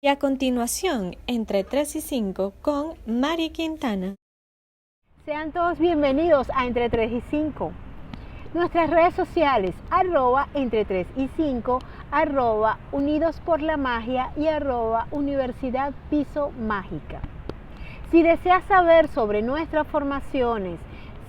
Y a continuación, entre 3 y 5 con Mari Quintana. Sean todos bienvenidos a Entre 3 y 5. Nuestras redes sociales, @entre 3 y 5, @unidos por la magia y @Universidad Piso Mágica. Si deseas saber sobre nuestras formaciones,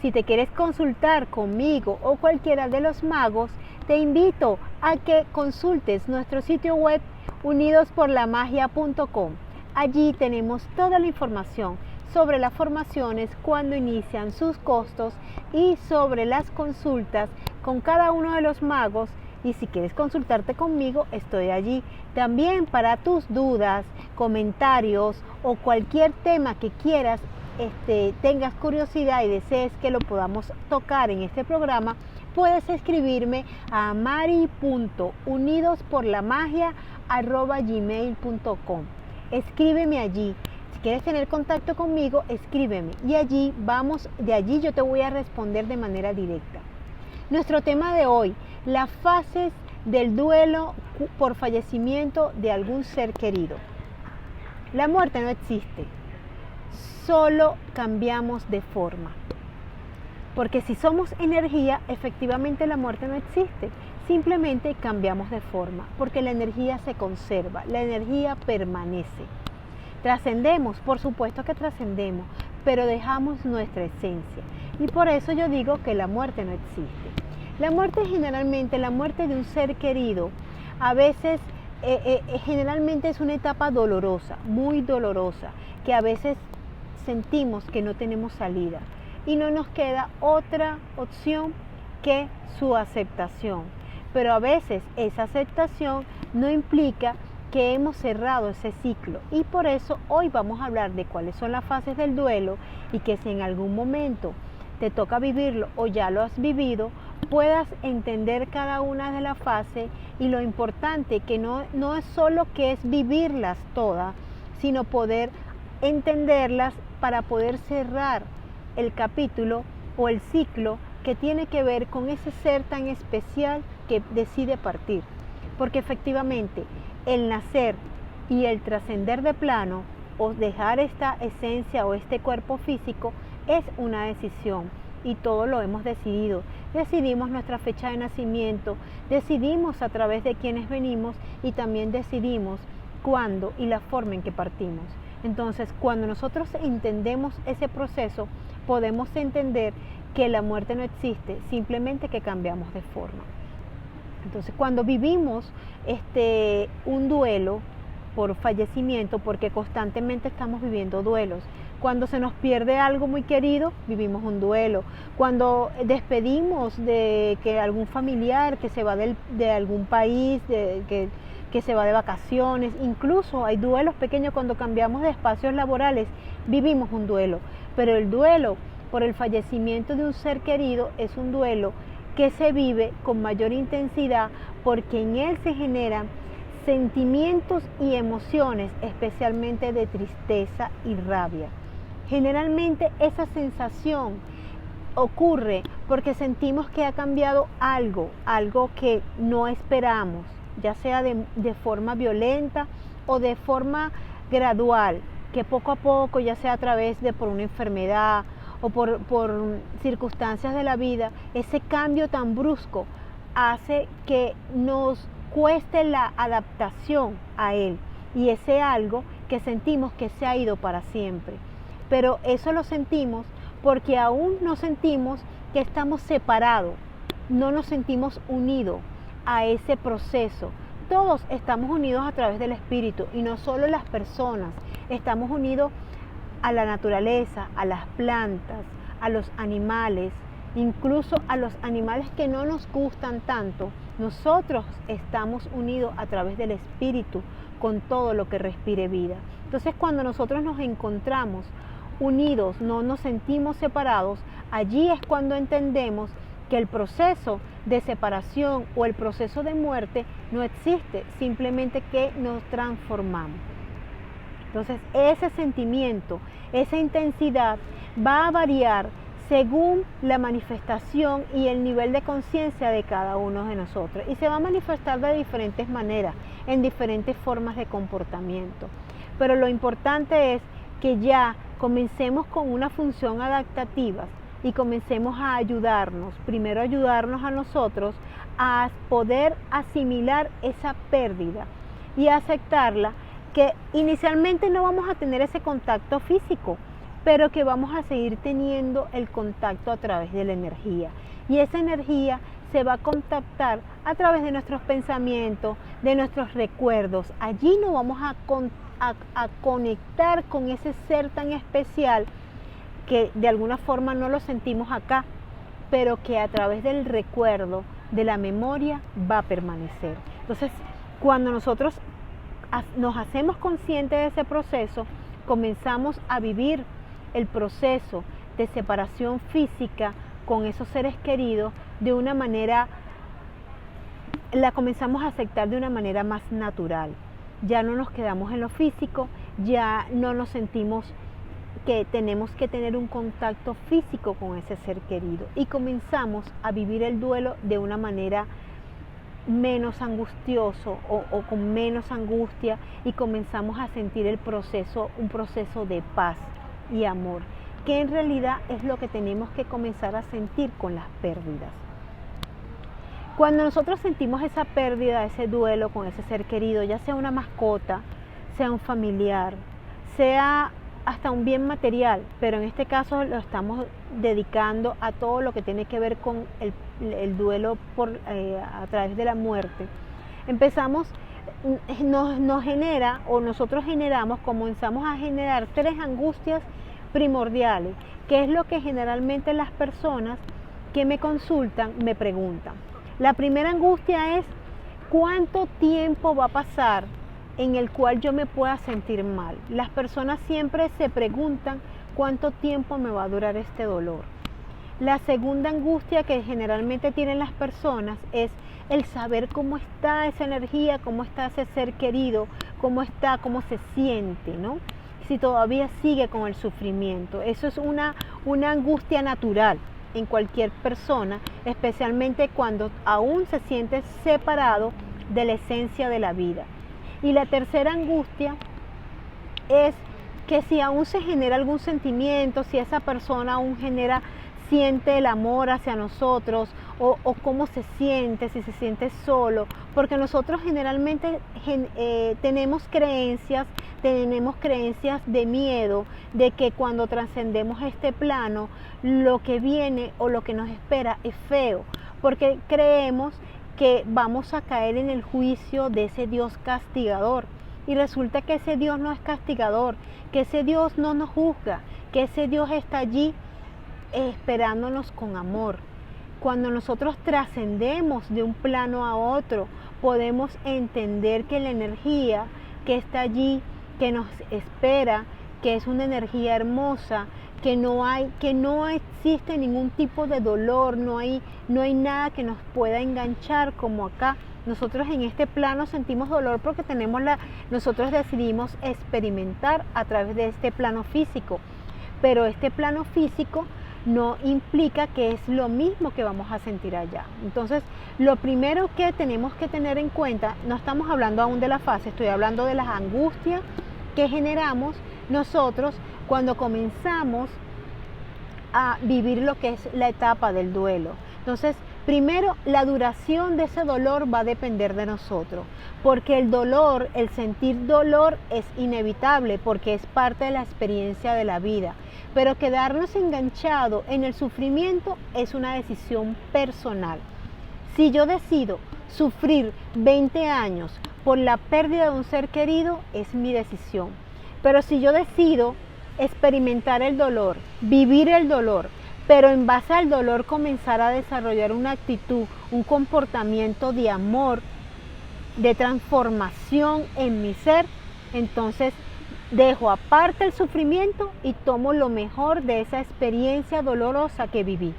si te quieres consultar conmigo o cualquiera de los magos, te invito a que consultes nuestro sitio web unidosporlamagia.com. Allí tenemos toda la información sobre las formaciones, cuándo inician, sus costos y sobre las consultas con cada uno de los magos. Y si quieres consultarte conmigo, estoy allí también para tus dudas, comentarios o cualquier tema que quieras, tengas curiosidad y desees que lo podamos tocar en este programa. Puedes escribirme a mari.unidosporlamagia@gmail.com. Escríbeme allí. Si quieres tener contacto conmigo, escríbeme y de allí yo te voy a responder de manera directa. Nuestro tema de hoy, las fases del duelo por fallecimiento de algún ser querido. La muerte no existe, solo cambiamos de forma. Porque si somos energía, efectivamente la muerte no existe. Simplemente cambiamos de forma, porque la energía se conserva, la energía permanece. Trascendemos, por supuesto que trascendemos, pero dejamos nuestra esencia. Y por eso yo digo que la muerte no existe. La muerte generalmente, la muerte de un ser querido, a veces generalmente es una etapa dolorosa, muy dolorosa, que a veces sentimos que no tenemos salida. Y no nos queda otra opción que su aceptación. Pero a veces esa aceptación no implica que hemos cerrado ese ciclo. Y por eso hoy vamos a hablar de cuáles son las fases del duelo y que si en algún momento te toca vivirlo o ya lo has vivido, puedas entender cada una de las fases y lo importante que no es solo que es vivirlas todas, sino poder entenderlas para poder cerrar el capítulo o el ciclo que tiene que ver con ese ser tan especial que decide partir. Porque efectivamente el nacer y el trascender de plano o dejar esta esencia o este cuerpo físico es una decisión y todo lo hemos decidido. Decidimos nuestra fecha de nacimiento, decidimos a través de quienes venimos y también decidimos cuándo y la forma en que partimos. Entonces, cuando nosotros entendemos ese proceso, podemos entender que la muerte no existe, simplemente que cambiamos de forma. Entonces, cuando vivimos un duelo por fallecimiento, porque constantemente estamos viviendo duelos. Cuando se nos pierde algo muy querido, vivimos un duelo. Cuando despedimos de que algún familiar que se va de algún país, que se va de vacaciones, incluso hay duelos pequeños cuando cambiamos de espacios laborales, vivimos un duelo. Pero el duelo por el fallecimiento de un ser querido es un duelo que se vive con mayor intensidad porque en él se generan sentimientos y emociones, especialmente de tristeza y rabia. Generalmente esa sensación ocurre porque sentimos que ha cambiado algo que no esperamos, ya sea de forma violenta o de forma gradual, que poco a poco, ya sea a través por una enfermedad o por circunstancias de la vida, ese cambio tan brusco hace que nos cueste la adaptación a él y ese algo que sentimos que se ha ido para siempre. Pero eso lo sentimos porque aún no sentimos que estamos separados, no nos sentimos unidos a ese proceso. Todos estamos unidos a través del espíritu y no solo las personas, estamos unidos a la naturaleza, a las plantas, a los animales, incluso a los animales que no nos gustan tanto. Nosotros estamos unidos a través del espíritu con todo lo que respire vida. Entonces, cuando nosotros nos encontramos unidos, no nos sentimos separados, allí es cuando entendemos que el proceso de separación o el proceso de muerte no existe, simplemente que nos transformamos. Entonces, ese sentimiento, esa intensidad va a variar según la manifestación y el nivel de conciencia de cada uno de nosotros. Y se va a manifestar de diferentes maneras, en diferentes formas de comportamiento. Pero lo importante es que ya comencemos con una función adaptativa y comencemos a ayudarnos, primero ayudarnos a nosotros a poder asimilar esa pérdida y aceptarla, que inicialmente no vamos a tener ese contacto físico, pero que vamos a seguir teniendo el contacto a través de la energía. Y esa energía se va a contactar a través de nuestros pensamientos, de nuestros recuerdos. Allí nos vamos a conectar con ese ser tan especial que de alguna forma no lo sentimos acá, pero que a través del recuerdo, de la memoria, va a permanecer. Entonces, cuando nosotros nos hacemos conscientes de ese proceso, comenzamos a vivir el proceso de separación física con esos seres queridos de una manera, la comenzamos a aceptar de una manera más natural. Ya no nos quedamos en lo físico, ya no nos sentimos que tenemos que tener un contacto físico con ese ser querido y comenzamos a vivir el duelo de una manera menos angustioso o con menos angustia, y comenzamos a sentir un proceso de paz y amor, que en realidad es lo que tenemos que comenzar a sentir con las pérdidas. Cuando nosotros sentimos esa pérdida, ese duelo con ese ser querido, ya sea una mascota, sea un familiar, sea hasta un bien material, pero en este caso lo estamos dedicando a todo lo que tiene que ver con el duelo a través de la muerte. Nos genera, o nosotros comenzamos a generar 3 angustias primordiales, que es lo que generalmente las personas que me consultan me preguntan. La primera angustia es: ¿cuánto tiempo va a pasar en el cual yo me pueda sentir mal? Las personas siempre se preguntan cuánto tiempo me va a durar este dolor. La segunda angustia que generalmente tienen las personas es el saber cómo está esa energía, cómo está ese ser querido, cómo se siente, ¿no? Si todavía sigue con el sufrimiento. Eso es una angustia natural en cualquier persona, especialmente cuando aún se siente separado de la esencia de la vida. Y la tercera angustia es que si aún se genera algún sentimiento, si esa persona aún siente el amor hacia nosotros, o cómo se siente, si se siente solo, porque nosotros generalmente tenemos creencias de miedo, de que cuando trascendemos este plano, lo que viene o lo que nos espera es feo, porque creemos que vamos a caer en el juicio de ese Dios castigador. Y resulta que ese Dios no es castigador, que ese Dios no nos juzga, que ese Dios está allí esperándonos con amor. Cuando nosotros trascendemos de un plano a otro, podemos entender que la energía que está allí, que nos espera, que es una energía hermosa, que no existe ningún tipo de dolor, no hay nada que nos pueda enganchar como acá. Nosotros en este plano sentimos dolor porque nosotros decidimos experimentar a través de este plano físico, pero este plano físico no implica que es lo mismo que vamos a sentir allá. Entonces, lo primero que tenemos que tener en cuenta, no estamos hablando aún de la fase, estoy hablando de las angustias que generamos nosotros cuando comenzamos a vivir lo que es la etapa del duelo. Entonces, primero, la duración de ese dolor va a depender de nosotros, porque el sentir dolor es inevitable, porque es parte de la experiencia de la vida. Pero quedarnos enganchados en el sufrimiento es una decisión personal. Si yo decido sufrir 20 años por la pérdida de un ser querido, es mi decisión. Pero si yo decido experimentar el dolor, vivir el dolor, pero en base al dolor comenzar a desarrollar una actitud, un comportamiento de amor, de transformación en mi ser, entonces dejo aparte el sufrimiento y tomo lo mejor de esa experiencia dolorosa que viví.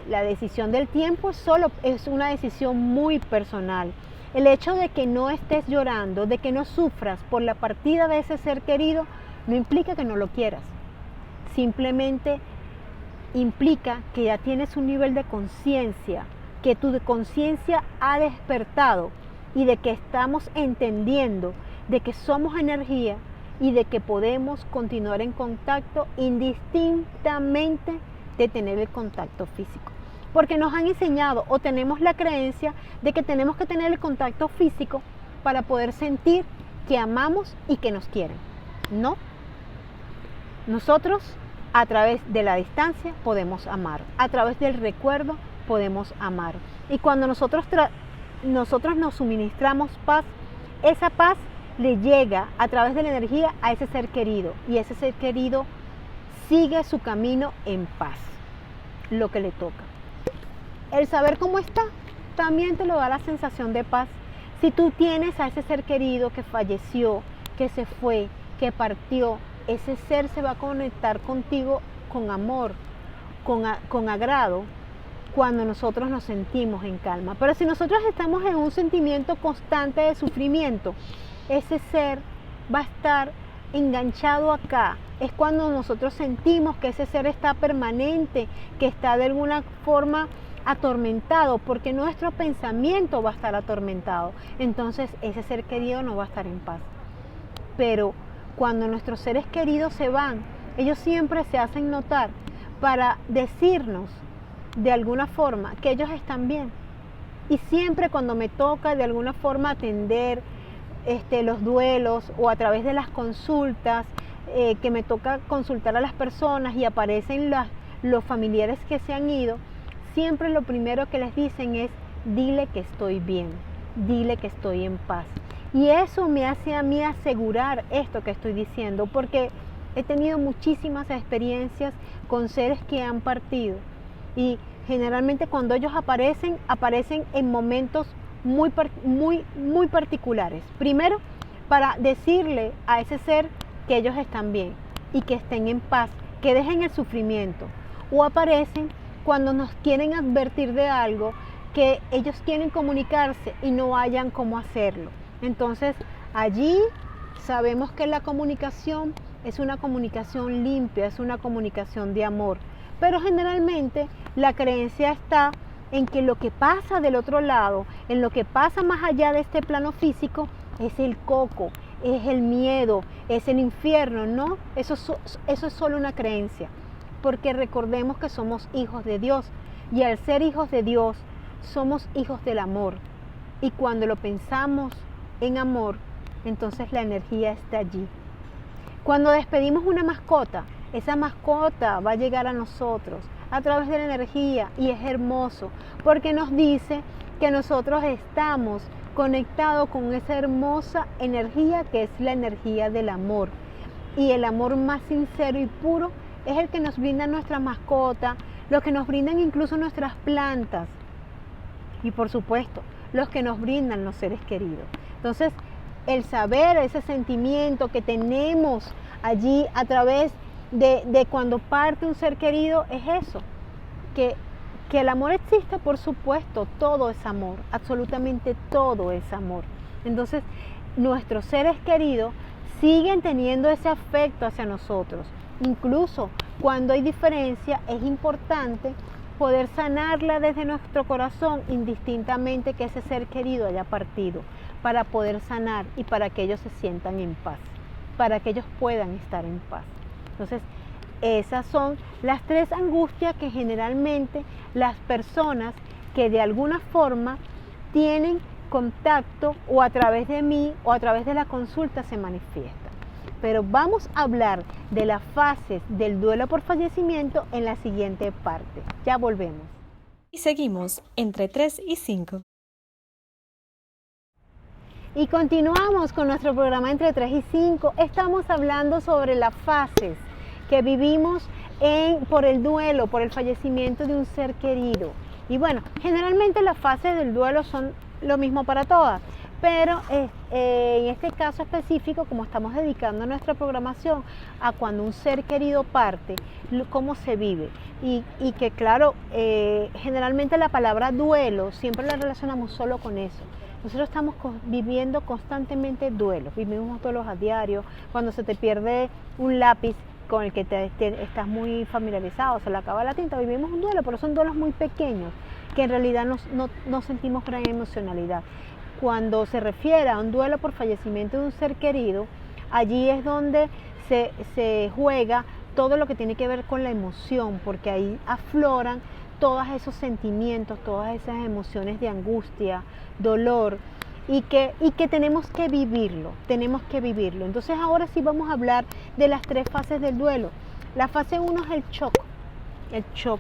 La decisión del tiempo es una decisión muy personal. El hecho de que no estés llorando, de que no sufras por la partida de ese ser querido, no implica que no lo quieras. Simplemente implica que ya tienes un nivel de conciencia, que tu conciencia ha despertado y de que estamos entendiendo de que somos energía y de que podemos continuar en contacto indistintamente de tener el contacto físico. Porque nos han enseñado o tenemos la creencia de que tenemos que tener el contacto físico para poder sentir que amamos y que nos quieren. No. Nosotros a través de la distancia podemos amar, a través del recuerdo podemos amar. Y cuando nosotros nos suministramos paz, esa paz le llega a través de la energía a ese ser querido y ese ser querido sigue su camino en paz, lo que le toca. El saber cómo está también te lo da la sensación de paz. Si tú tienes a ese ser querido que falleció, que se fue, que partió, ese ser se va a conectar contigo con amor, con agrado, cuando nosotros nos sentimos en calma. Pero si nosotros estamos en un sentimiento constante de sufrimiento, ese ser va a estar enganchado acá. Es cuando nosotros sentimos que ese ser está permanente, que está de alguna forma atormentado, porque nuestro pensamiento va a estar atormentado. Entonces ese ser querido no va a estar en paz. Pero cuando nuestros seres queridos se van, ellos siempre se hacen notar para decirnos de alguna forma que ellos están bien. Y siempre cuando me toca de alguna forma atender los duelos o a través de las consultas, que me toca consultar a las personas y aparecen los familiares que se han ido, siempre lo primero que les dicen es: dile que estoy bien, dile que estoy en paz. Y eso me hace a mí asegurar esto que estoy diciendo, porque he tenido muchísimas experiencias con seres que han partido. Y generalmente cuando ellos aparecen en momentos muy particulares. Primero, para decirle a ese ser que ellos están bien y que estén en paz, que dejen el sufrimiento. O aparecen cuando nos quieren advertir de algo, que ellos quieren comunicarse y no hayan cómo hacerlo. Entonces, allí sabemos que la comunicación es una comunicación limpia, es una comunicación de amor. Pero generalmente la creencia está en que lo que pasa del otro lado, en lo que pasa más allá de este plano físico, es el coco, es el miedo, es el infierno. No, eso es solo una creencia. Porque recordemos que somos hijos de Dios. Y al ser hijos de Dios, somos hijos del amor. Y cuando lo pensamos en amor, entonces la energía está allí. Cuando despedimos una mascota, esa mascota va a llegar a nosotros a través de la energía y es hermoso porque nos dice que nosotros estamos conectados con esa hermosa energía que es la energía del amor. Y el amor más sincero y puro es el que nos brinda nuestra mascota, los que nos brindan incluso nuestras plantas y por supuesto los que nos brindan los seres queridos. Entonces, el saber ese sentimiento que tenemos allí a través de cuando parte un ser querido es eso, que el amor existe, por supuesto, todo es amor, absolutamente todo es amor. Entonces, nuestros seres queridos siguen teniendo ese afecto hacia nosotros. Incluso cuando hay diferencia, es importante poder sanarla desde nuestro corazón, indistintamente que ese ser querido haya partido, para poder sanar y para que ellos se sientan en paz, para que ellos puedan estar en paz. Entonces, esas son las tres angustias que generalmente las personas que de alguna forma tienen contacto o a través de mí o a través de la consulta se manifiestan. Pero vamos a hablar de las fases del duelo por fallecimiento en la siguiente parte. Ya volvemos. Y seguimos entre 3 y 5. Y continuamos con nuestro programa entre 3 y 5. Estamos hablando sobre las fases que vivimos por el duelo, por el fallecimiento de un ser querido. Y bueno, generalmente las fases del duelo son lo mismo para todas, pero en este caso específico, como estamos dedicando nuestra programación a cuando un ser querido parte, cómo se vive. Y que claro, generalmente la palabra duelo siempre la relacionamos solo con eso. Nosotros estamos viviendo constantemente duelos, vivimos duelos a diario. Cuando se te pierde un lápiz, con el que estás muy familiarizado, se le acaba la tinta, vivimos un duelo, pero son duelos muy pequeños, que en realidad no sentimos gran emocionalidad. Cuando se refiere a un duelo por fallecimiento de un ser querido, allí es donde se juega todo lo que tiene que ver con la emoción, porque ahí afloran todos esos sentimientos, todas esas emociones de angustia, dolor, y que tenemos que vivirlo. Entonces ahora sí vamos a hablar de las 3 fases del duelo. La fase 1 es el shock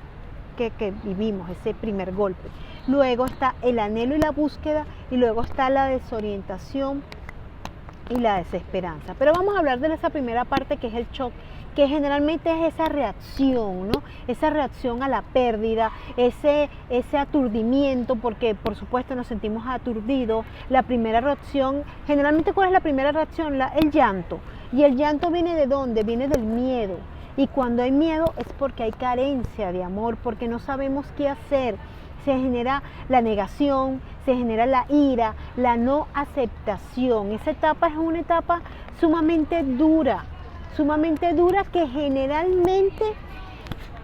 que vivimos, ese primer golpe. Luego está el anhelo y la búsqueda, y luego está la desorientación y la desesperanza. Pero vamos a hablar de esa primera parte, que es el shock, que generalmente es esa reacción, ¿no? Esa reacción a la pérdida, ese aturdimiento, porque por supuesto nos sentimos aturdidos. La primera reacción, generalmente, ¿cuál es la primera reacción? El llanto. ¿Y el llanto viene de dónde? Viene del miedo. Y cuando hay miedo es porque hay carencia de amor, porque no sabemos qué hacer. Se genera la negación, se genera la ira, la no aceptación. Esa etapa es una etapa sumamente dura que generalmente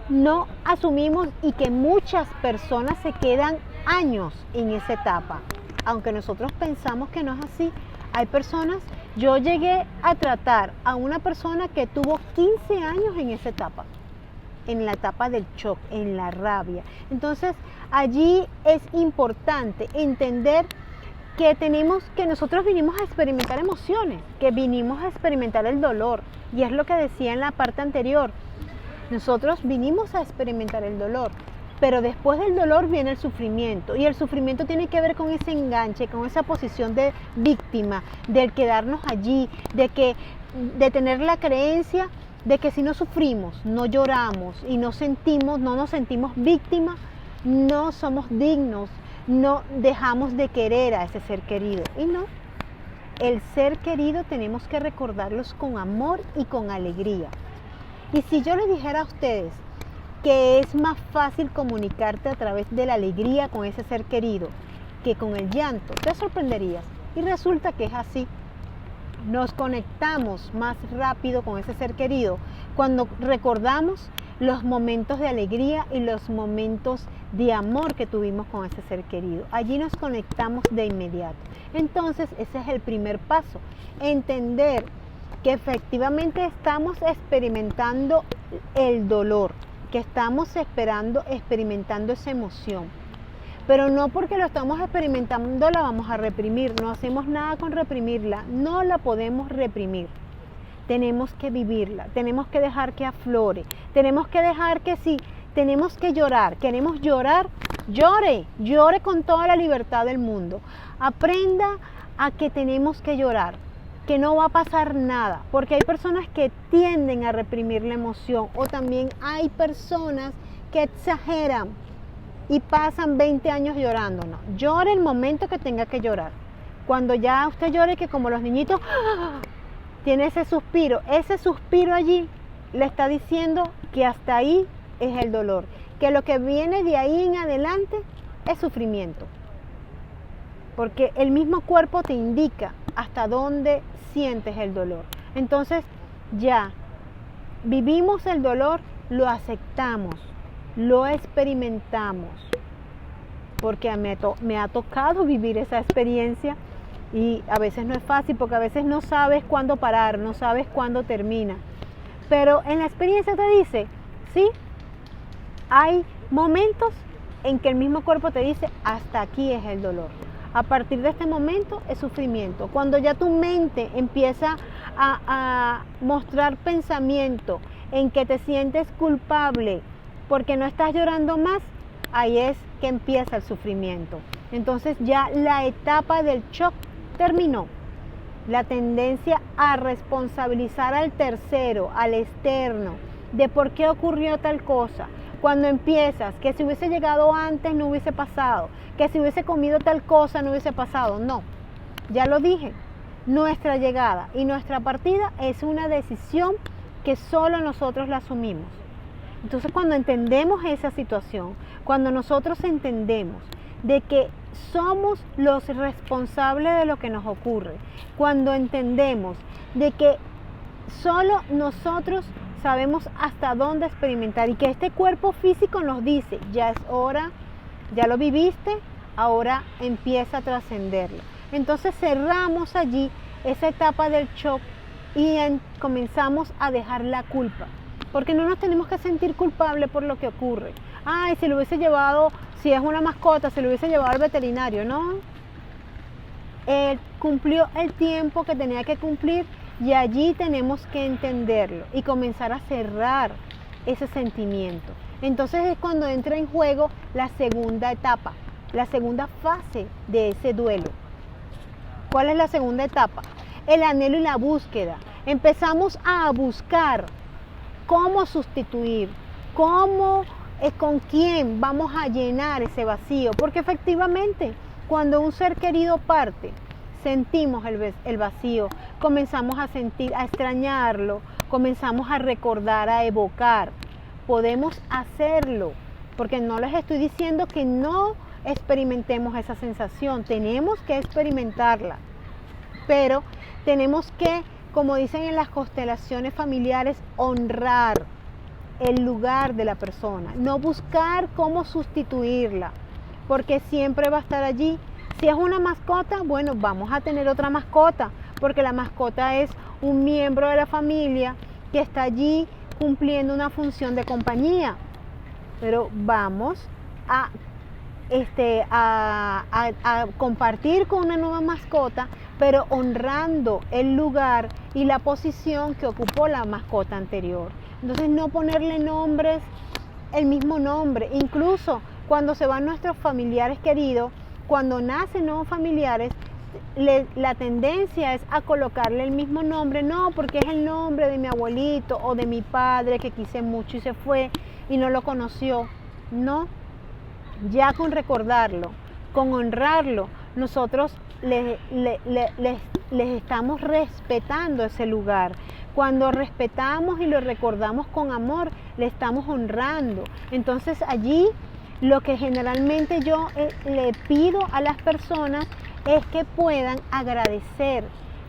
no asumimos, y que muchas personas se quedan años en esa etapa. Aunque nosotros pensamos que no es así, hay personas, yo llegué a tratar a una persona que tuvo 15 años en esa etapa, en la etapa del shock, en la rabia. Entonces allí es importante entender que nosotros vinimos a experimentar emociones, que vinimos a experimentar el dolor, y es lo que decía en la parte anterior. Nosotros vinimos a experimentar el dolor, pero después del dolor viene el sufrimiento, y el sufrimiento tiene que ver con ese enganche, con esa posición de víctima, del quedarnos allí, de tener la creencia de que si no sufrimos, no lloramos y no nos sentimos víctimas, no somos dignos, no dejamos de querer a ese ser querido. Y no, el ser querido tenemos que recordarlos con amor y con alegría. Y si yo les dijera a ustedes que es más fácil comunicarte a través de la alegría con ese ser querido que con el llanto, te sorprenderías. Y resulta que es así. Nos conectamos más rápido con ese ser querido cuando recordamos los momentos de alegría y los momentos de amor que tuvimos con ese ser querido. Allí nos conectamos de inmediato. Entonces ese es el primer paso, entender que efectivamente estamos experimentando el dolor, que estamos experimentando esa emoción. Pero no porque lo estamos experimentando la vamos a reprimir, no hacemos nada con reprimirla, no la podemos reprimir. Tenemos que vivirla, tenemos que dejar que aflore, tenemos que dejar que si tenemos que llorar, queremos llorar, llore con toda la libertad del mundo. Aprenda a que tenemos que llorar, que no va a pasar nada, porque hay personas que tienden a reprimir la emoción, o también hay personas que exageran y pasan 20 años llorando. No, llore el momento que tenga que llorar. Cuando ya usted llore, que como los niñitos, tiene ese suspiro allí le está diciendo que hasta ahí es el dolor, que lo que viene de ahí en adelante es sufrimiento, porque el mismo cuerpo te indica hasta dónde sientes el dolor. Entonces ya vivimos el dolor, lo aceptamos, lo experimentamos, porque me ha tocado vivir esa experiencia, y a veces no es fácil, porque a veces no sabes cuándo parar, no sabes cuándo termina, pero en la experiencia te dice, sí, hay momentos en que el mismo cuerpo te dice, hasta aquí es el dolor, a partir de este momento es sufrimiento. Cuando ya tu mente empieza a mostrar pensamiento en que te sientes culpable porque no estás llorando más, ahí es que empieza el sufrimiento. Entonces ya la etapa del shock terminó. La tendencia a responsabilizar al tercero, al externo, de por qué ocurrió tal cosa. Cuando empiezas, que si hubiese llegado antes no hubiese pasado, que si hubiese comido tal cosa no hubiese pasado. No, ya lo dije, nuestra llegada y nuestra partida es una decisión que solo nosotros la asumimos. Entonces cuando entendemos esa situación, cuando nosotros entendemos de que somos los responsables de lo que nos ocurre, cuando entendemos de que solo nosotros sabemos hasta dónde experimentar y que este cuerpo físico nos dice, ya es hora, ya lo viviste, ahora empieza a trascenderlo. Entonces cerramos allí esa etapa del shock y comenzamos a dejar la culpa, porque no nos tenemos que sentir culpables por lo que ocurre. Ay, si lo hubiese llevado, si es una mascota, se lo hubiese llevado al veterinario, ¿no? Él cumplió el tiempo que tenía que cumplir y allí tenemos que entenderlo y comenzar a cerrar ese sentimiento. Entonces es cuando entra en juego la segunda etapa, la segunda fase de ese duelo. ¿Cuál es la segunda etapa? El anhelo y la búsqueda. Empezamos a buscar cómo sustituir, con quién vamos a llenar ese vacío, porque efectivamente cuando un ser querido parte, sentimos el vacío, comenzamos a sentir, a extrañarlo, comenzamos a recordar, a evocar. Podemos hacerlo, porque no les estoy diciendo que no experimentemos esa sensación, tenemos que experimentarla, pero tenemos que, como dicen en las constelaciones familiares, honrar el lugar de la persona, no buscar cómo sustituirla, porque siempre va a estar allí. Si es una mascota, bueno, vamos a tener otra mascota, porque la mascota es un miembro de la familia que está allí cumpliendo una función de compañía, pero vamos a compartir con una nueva mascota, pero honrando el lugar y la posición que ocupó la mascota anterior. Entonces no ponerle nombres, el mismo nombre, incluso cuando se van nuestros familiares queridos, cuando nacen nuevos familiares, la tendencia es a colocarle el mismo nombre, no, porque es el nombre de mi abuelito o de mi padre que quise mucho y se fue y no lo conoció. No, ya con recordarlo, con honrarlo, nosotros les estamos respetando ese lugar. Cuando respetamos y lo recordamos con amor, le estamos honrando. Entonces allí lo que generalmente yo le pido a las personas es que puedan agradecer,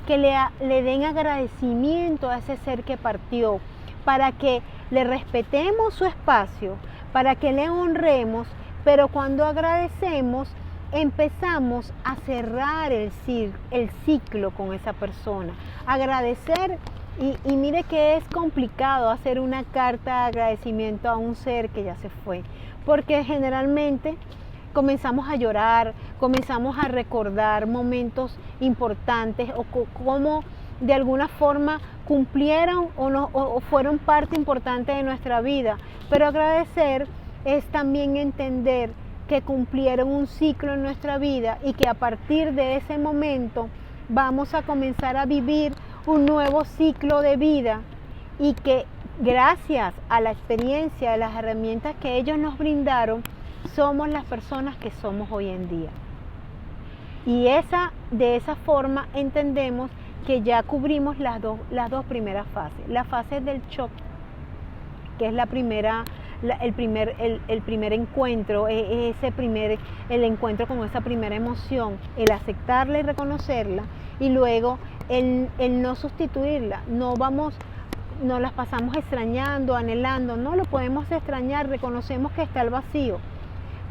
que le den agradecimiento a ese ser que partió, para que le respetemos su espacio, para que le honremos, pero cuando agradecemos empezamos a cerrar el ciclo con esa persona. Agradecer, y mire que es complicado hacer una carta de agradecimiento a un ser que ya se fue, porque generalmente comenzamos a llorar, comenzamos a recordar momentos importantes o cómo de alguna forma cumplieron o fueron parte importante de nuestra vida. Pero agradecer es también entender que cumplieron un ciclo en nuestra vida y que a partir de ese momento vamos a comenzar a vivir un nuevo ciclo de vida, y que gracias a la experiencia, a las herramientas que ellos nos brindaron, somos las personas que somos hoy en día. Y de esa forma entendemos que ya cubrimos las dos primeras fases. La fase del shock, que es el primer encuentro, el encuentro con esa primera emoción, el aceptarla y reconocerla, y luego el no sustituirla. No las pasamos extrañando, anhelando, no lo podemos extrañar, reconocemos que está el vacío,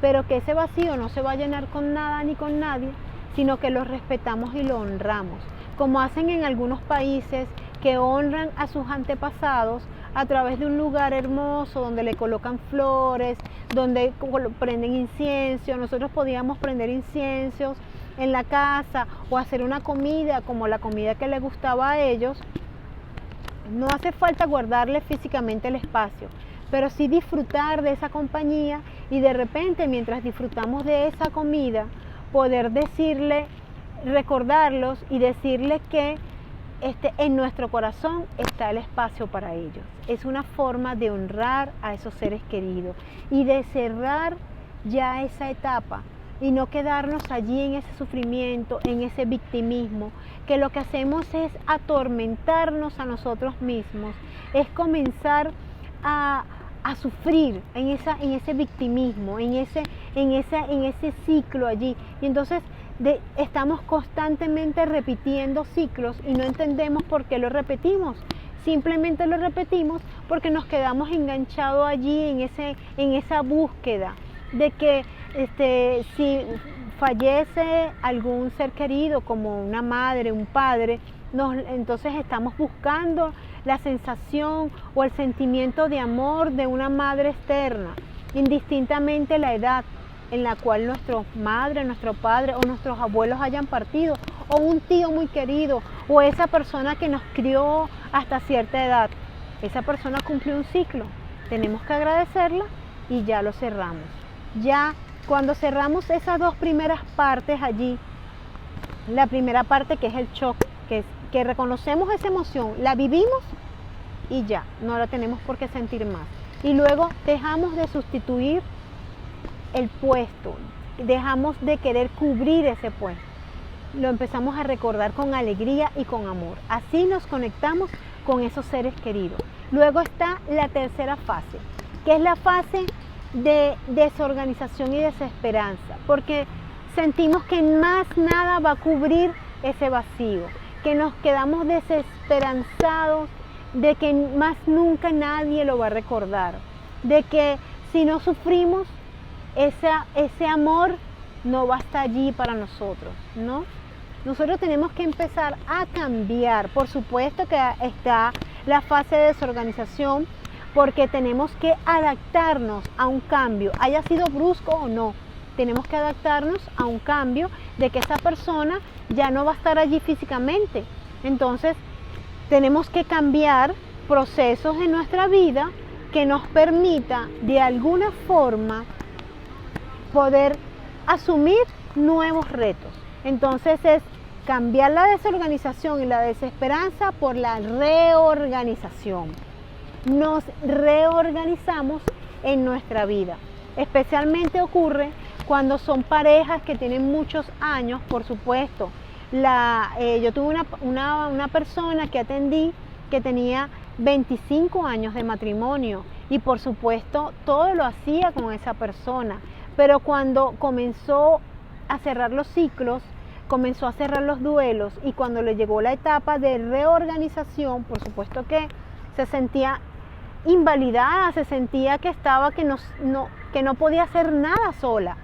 pero que ese vacío no se va a llenar con nada ni con nadie, sino que lo respetamos y lo honramos, como hacen en algunos países que honran a sus antepasados a través de un lugar hermoso donde le colocan flores, donde prenden incienso. Nosotros podíamos prender inciensos en la casa o hacer una comida como la comida que les gustaba a ellos. No hace falta guardarle físicamente el espacio, pero sí disfrutar de esa compañía, y de repente mientras disfrutamos de esa comida poder recordarlos y decirles que en nuestro corazón está el espacio para ellos. Es una forma de honrar a esos seres queridos y de cerrar ya esa etapa y no quedarnos allí en ese sufrimiento, en ese victimismo, que lo que hacemos es atormentarnos a nosotros mismos, es comenzar a sufrir en ese victimismo, en ese ciclo allí. Y entonces estamos constantemente repitiendo ciclos y no entendemos por qué lo repetimos. simplemente lo repetimos porque nos quedamos enganchados allí en esa búsqueda de que si fallece algún ser querido como una madre, un padre, entonces estamos buscando la sensación o el sentimiento de amor de una madre externa, indistintamente la edad en la cual nuestra madre, nuestro padre o nuestros abuelos hayan partido, o un tío muy querido, o esa persona que nos crió hasta cierta edad. Esa persona cumplió un ciclo, tenemos que agradecerla y ya lo cerramos. Ya cuando cerramos esas dos primeras partes allí, la primera parte que es el shock, que reconocemos esa emoción, la vivimos y ya, no la tenemos por qué sentir más. Y luego dejamos de sustituir el puesto, dejamos de querer cubrir ese puesto. Lo empezamos a recordar con alegría y con amor. Así nos conectamos con esos seres queridos. Luego está la tercera fase, que es la fase de desorganización y desesperanza, porque sentimos que más nada va a cubrir ese vacío, que nos quedamos desesperanzados de que más nunca nadie lo va a recordar, de que si no sufrimos, ese amor no va a estar allí para nosotros, ¿no? Nosotros tenemos que empezar a cambiar. Por supuesto que está la fase de desorganización, porque tenemos que adaptarnos a un cambio, haya sido brusco o no. Tenemos que adaptarnos a un cambio de que esa persona ya no va a estar allí físicamente. Entonces, tenemos que cambiar procesos en nuestra vida que nos permita de alguna forma poder asumir nuevos retos. Entonces es cambiar la desorganización y la desesperanza por la reorganización. Nos reorganizamos en nuestra vida. Especialmente ocurre cuando son parejas que tienen muchos años, por supuesto. Yo tuve una persona que atendí que tenía 25 años de matrimonio y por supuesto todo lo hacía con esa persona. Pero cuando comenzó a cerrar los ciclos, comenzó a cerrar los duelos y cuando le llegó la etapa de reorganización, por supuesto que se sentía invalidada, se sentía que no podía hacer nada sola,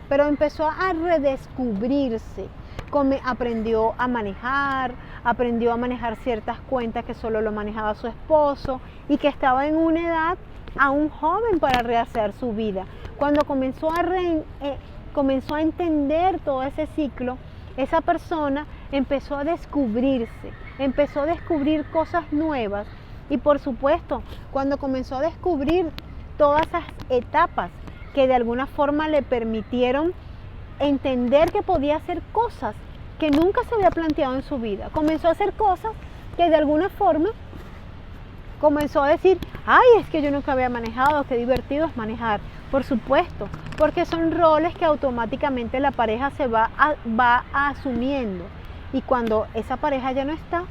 pero empezó a redescubrirse. Aprendió a manejar ciertas cuentas que solo lo manejaba su esposo y que estaba en una edad aún joven para rehacer su vida. Cuando comenzó a entender todo ese ciclo, esa persona empezó a descubrirse, empezó a descubrir cosas nuevas y por supuesto, cuando comenzó a descubrir todas esas etapas que de alguna forma le permitieron entender que podía hacer cosas que nunca se había planteado en su vida, comenzó a hacer cosas que de alguna forma comenzó a decir, ay, es que yo nunca había manejado, qué divertido es manejar. Por supuesto, porque son roles que automáticamente la pareja se va asumiendo. Y cuando esa pareja ya no está,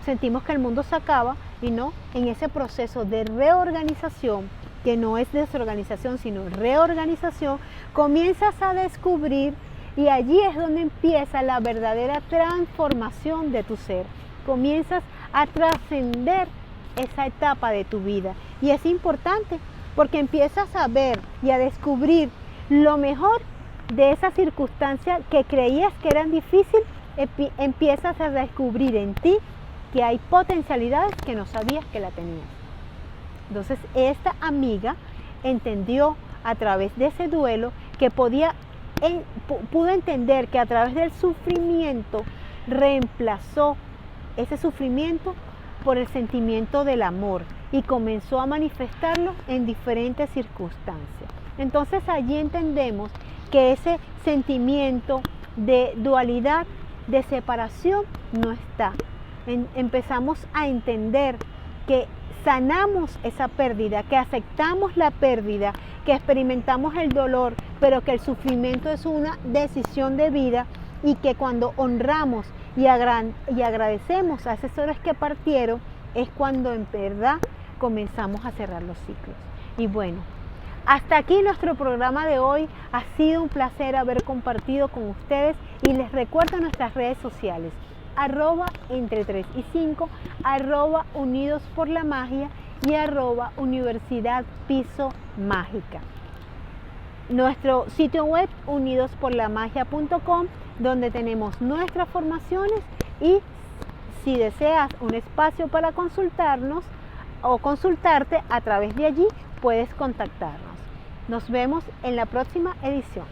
sentimos que el mundo se acaba y no, en ese proceso de reorganización, que no es desorganización, sino reorganización, comienzas a descubrir y allí es donde empieza la verdadera transformación de tu ser. Comienzas a trascender esa etapa de tu vida y es importante porque empiezas a ver y a descubrir lo mejor de esa circunstancia que creías que eran difíciles, empiezas a descubrir en ti que hay potencialidades que no sabías que la tenías. Entonces esta amiga entendió a través de ese duelo que pudo entender que a través del sufrimiento reemplazó ese sufrimiento por el sentimiento del amor y comenzó a manifestarlo en diferentes circunstancias. Entonces allí entendemos que ese sentimiento de dualidad, de separación, no está. Empezamos a entender que sanamos esa pérdida, que aceptamos la pérdida, que experimentamos el dolor, pero que el sufrimiento es una decisión de vida y que cuando honramos y agradecemos a esos seres que partieron, es cuando en verdad comenzamos a cerrar los ciclos. Y bueno, hasta aquí nuestro programa de hoy. Ha sido un placer haber compartido con ustedes y les recuerdo nuestras redes sociales, @entre 3 y 5, @unidos por la magia y @universidad piso mágica. Nuestro sitio web unidosporlamagia.com, donde tenemos nuestras formaciones, y si deseas un espacio para consultarnos o consultarte a través de allí, puedes contactarnos. Nos vemos en la próxima edición.